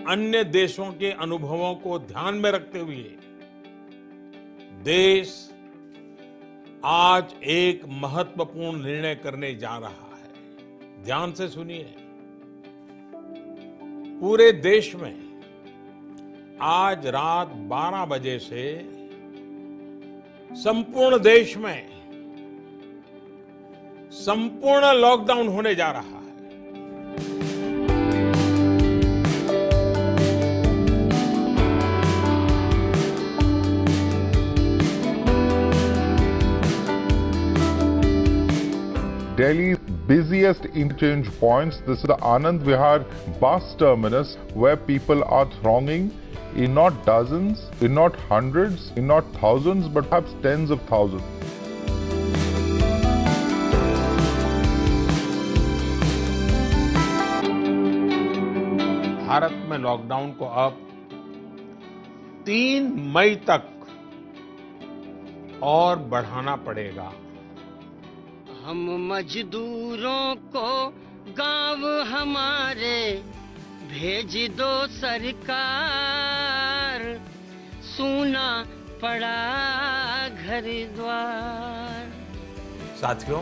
अन्य देशों के अनुभवों को ध्यान में रखते हुए देश आज एक महत्वपूर्ण निर्णय करने जा रहा है। ध्यान से सुनिए। पूरे देश में आज रात 12 बजे से संपूर्ण देश में संपूर्ण लॉकडाउन होने जा रहा है। Delhi's busiest interchange points. This is the Anand Vihar bus terminus where people are thronging in not dozens, in not hundreds, in not thousands, but perhaps tens of thousands. Bharat में लॉकडाउन को अब 3 मई तक और बढ़ाना पड़ेगा। हम मजदूरों को गांव हमारे भेज दो सरकार, सूना पड़ा घर द्वार। साथियों,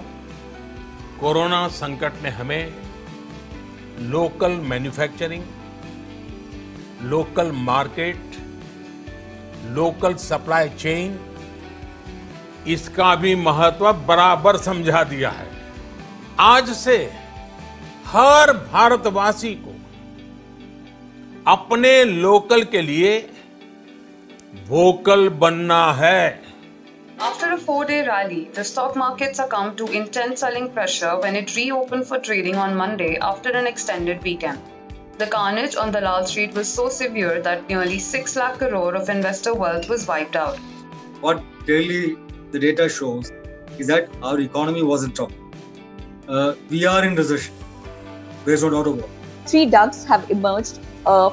कोरोना संकट ने हमें local manufacturing, local market, local supply chain, इसका भी महत्व बराबर समझा दिया है। आज से हर भारतवासी को अपने लोकल के लिए वोकल बनना है। After a 4-day rally, the stock market succumbed to intense selling pressure when it reopened for trading on Monday after an extended weekend. The carnage on the Lal Street was so severe that nearly 6 lakh crore of investor wealth was wiped out. What clearly the data shows is that our economy was in trouble. We are in recession. There's no doubt about it. 3 drugs have emerged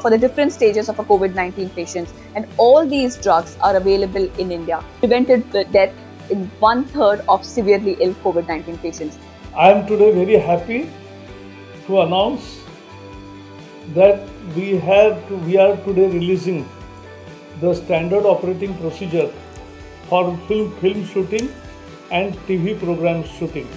for the different stages of a COVID-19 patients, and all these drugs are available in India. Prevented the death in 1/3 of severely ill COVID-19 patients. I am today very happy to announce that we are today releasing the standard operating procedure for film shooting and TV program shooting.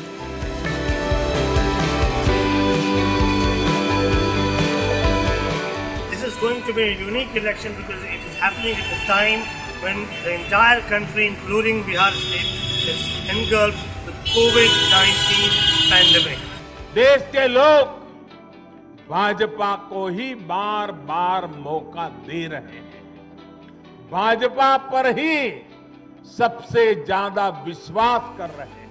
This is going to be a unique election because it is happening at the time when the entire country, including Bihar state, is engulfed with COVID-19 pandemic. देश के लोग भाजपा को ही बार बार मौका दे रहे हैं। भाजपा पर ही सबसे ज्यादा विश्वास कर रहे हैं।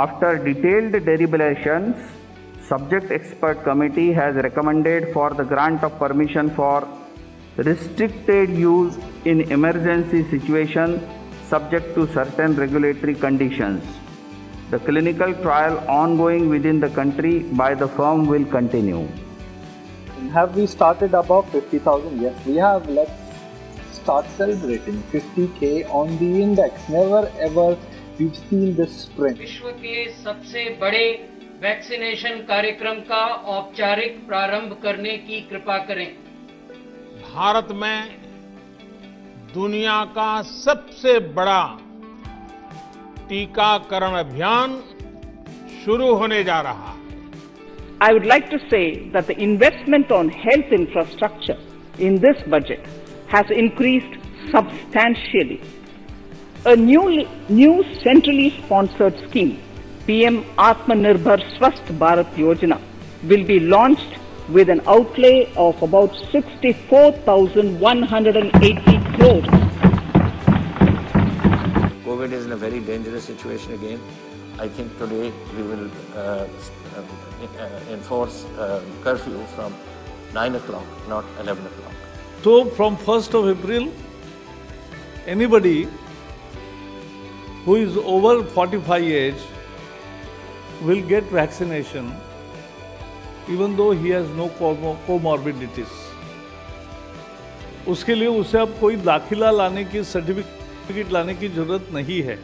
After detailed deliberations, subject expert committee has recommended for the grant of permission for restricted use in emergency situation subject to certain regulatory conditions. The clinical trial ongoing within the country by the firm will continue. Have we started above 50,000? Yes, we have. Let's start celebrating 50K on the index. Never ever we've seen this sprint. विश्व के सबसे बड़े vaccination कार्यक्रम का औपचारिक प्रारंभ करने की कृपा करें। भारत में दुनिया का सबसे बड़ा टीकाकरण अभियान शुरू होने जा रहा है। I would like to say that the investment on health infrastructure in this budget has increased substantially. A new centrally sponsored scheme, PM Atmanirbhar Swasth Bharat Yojana, will be launched with an outlay of about 64,180 crores. COVID is in a very dangerous situation again. I think today we will enforce curfew from 9 o'clock, not 11 o'clock. So from 1st of April, anybody who is over 45 age will get vaccination even though he has no comorbidities. उसके लिए उसे अब कोई दाखिला लाने की certificate लाने की जरूरत नहीं है।